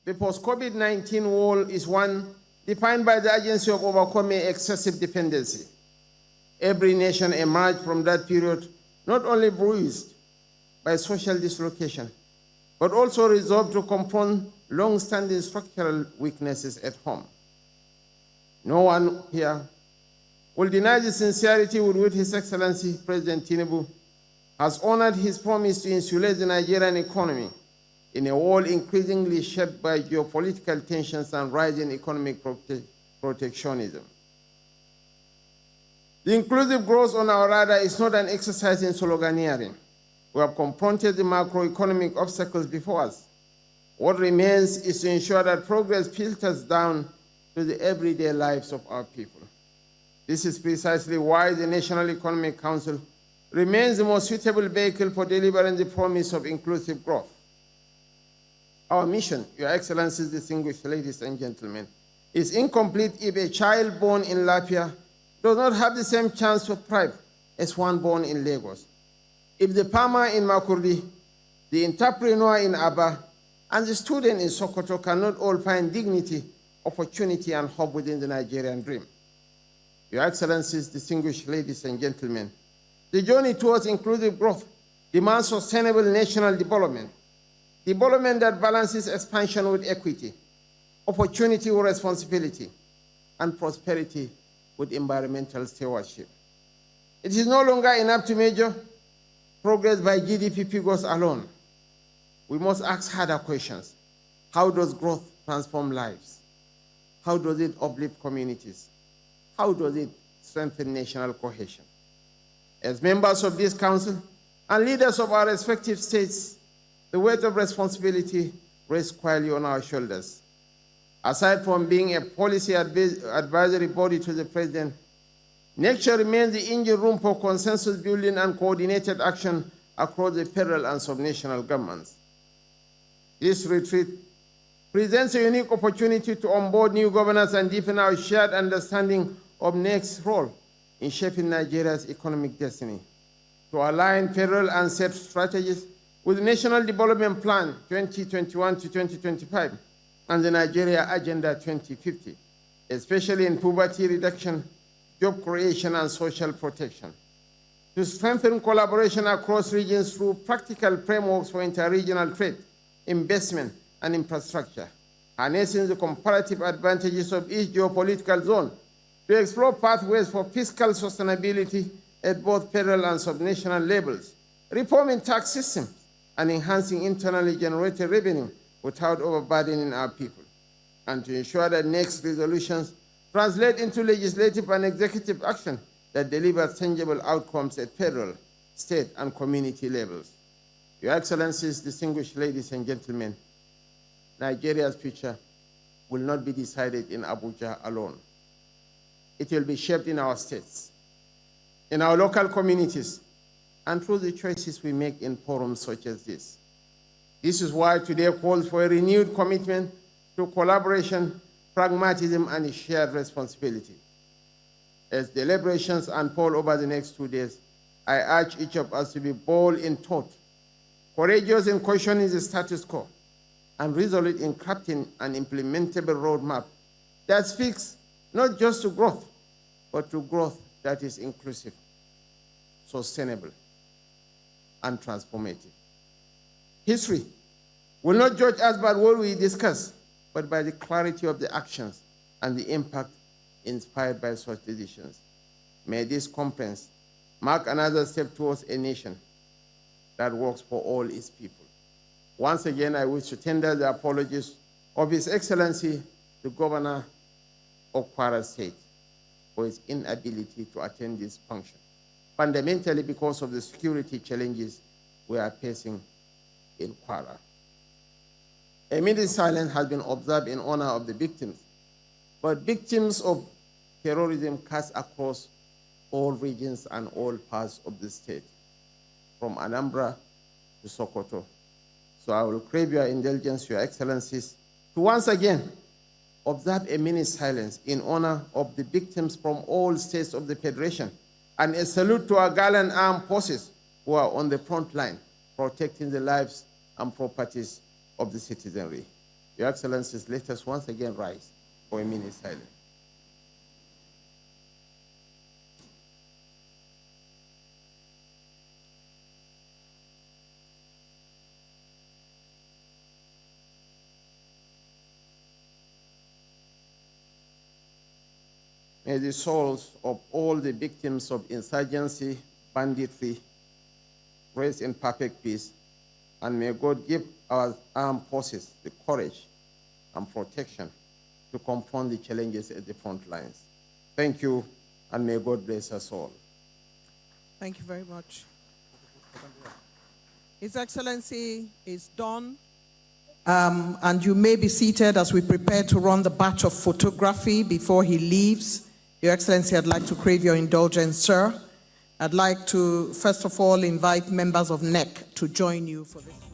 The post-COVID-19 world is one defined by the urgency of overcoming excessive dependency. Every nation emerged from that period not only bruised by social dislocation, but also resolved to confront long-standing structural weaknesses at home. No one here will deny the sincerity with which His Excellency President Tinubu has honored his promise to insulate the Nigerian economy in a world increasingly shaped by geopolitical tensions and rising economic protectionism. The inclusive growth on our radar is not an exercise in sloganeering. We have confronted the macroeconomic obstacles before us. What remains is to ensure that progress filters down to the everyday lives of our people. This is precisely why the National Economic Council remains the most suitable vehicle for delivering the promise of inclusive growth. Our mission, Your Excellencies, distinguished ladies and gentlemen, is incomplete if a child born in Lafia does not have the same chance to thrive as one born in Lagos. If the farmer in Makurdi, the entrepreneur in Aba, and the student in Sokoto cannot all find dignity, opportunity, and hope within the Nigerian dream. Your Excellencies, distinguished ladies and gentlemen, the journey towards inclusive growth demands sustainable national development that balances expansion with equity, opportunity with responsibility, and prosperity with environmental stewardship. It is no longer enough to measure progress by GDP figures alone. We must ask harder questions. How does growth transform lives? How does it uplift communities? How does it strengthen national cohesion? As members of this council and leaders of our respective states, the weight of responsibility rests squarely on our shoulders. Aside from being a policy advisory body to the President, NEC remains the engine room for consensus building and coordinated action across the federal and subnational governments. This retreat presents a unique opportunity to onboard new governors and deepen our shared understanding of NEC's role in shaping Nigeria's economic destiny, to align federal and state strategies with the National Development Plan 2021 to 2025 and the Nigeria Agenda 2050, especially in poverty reduction, job creation, and social protection, to strengthen collaboration across regions through practical frameworks for interregional trade, investment, and infrastructure, harnessing the comparative advantages of each geopolitical zone to explore pathways for fiscal sustainability at both federal and subnational levels, reforming tax systems, and enhancing internally generated revenue without overburdening our people, and to ensure that next resolutions translate into legislative and executive action that delivers tangible outcomes at federal, state, and community levels. Your Excellencies, distinguished ladies and gentlemen, Nigeria's future will not be decided in Abuja alone. It will be shaped in our states, in our local communities, and through the choices we make in forums such as this. This is why today calls for a renewed commitment to collaboration, pragmatism, and shared responsibility. As deliberations unfold over the next 2 days, I urge each of us to be bold in thought, courageous in questioning the status quo, and resolute in crafting an implementable roadmap that speaks not just to growth, but to growth that is inclusive, sustainable, and transformative. History will not judge us by what we discuss, but by the clarity of the actions and the impact inspired by such decisions. May this conference mark another step towards a nation that works for all its people. Once again, I wish to tender the apologies of His Excellency, the Governor of Kwara State, for his inability to attend this function, fundamentally because of the security challenges we are facing in Kwara. A minute silence has been observed in honor of the victims, but victims of terrorism cuts across all regions and all parts of the state, from Anambra to Sokoto. So I will crave your indulgence, Your Excellencies, to once again observe a minute silence in honor of the victims from all states of the Federation, and a salute to our gallant armed forces who are on the front line, protecting the lives and properties of the citizenry. Your Excellencies, let us once again rise for a minute silence. May the souls of all the victims of insurgency, banditry, rest in perfect peace, and may God give our armed forces the courage and protection to confront the challenges at the front lines. Thank you, and may God bless us all. Thank you very much. His Excellency is done. And you may be seated as we prepare to run the batch of photography before he leaves. Your Excellency, I'd like to crave your indulgence, sir. I'd like to, first of all, invite members of NEC to join you for this.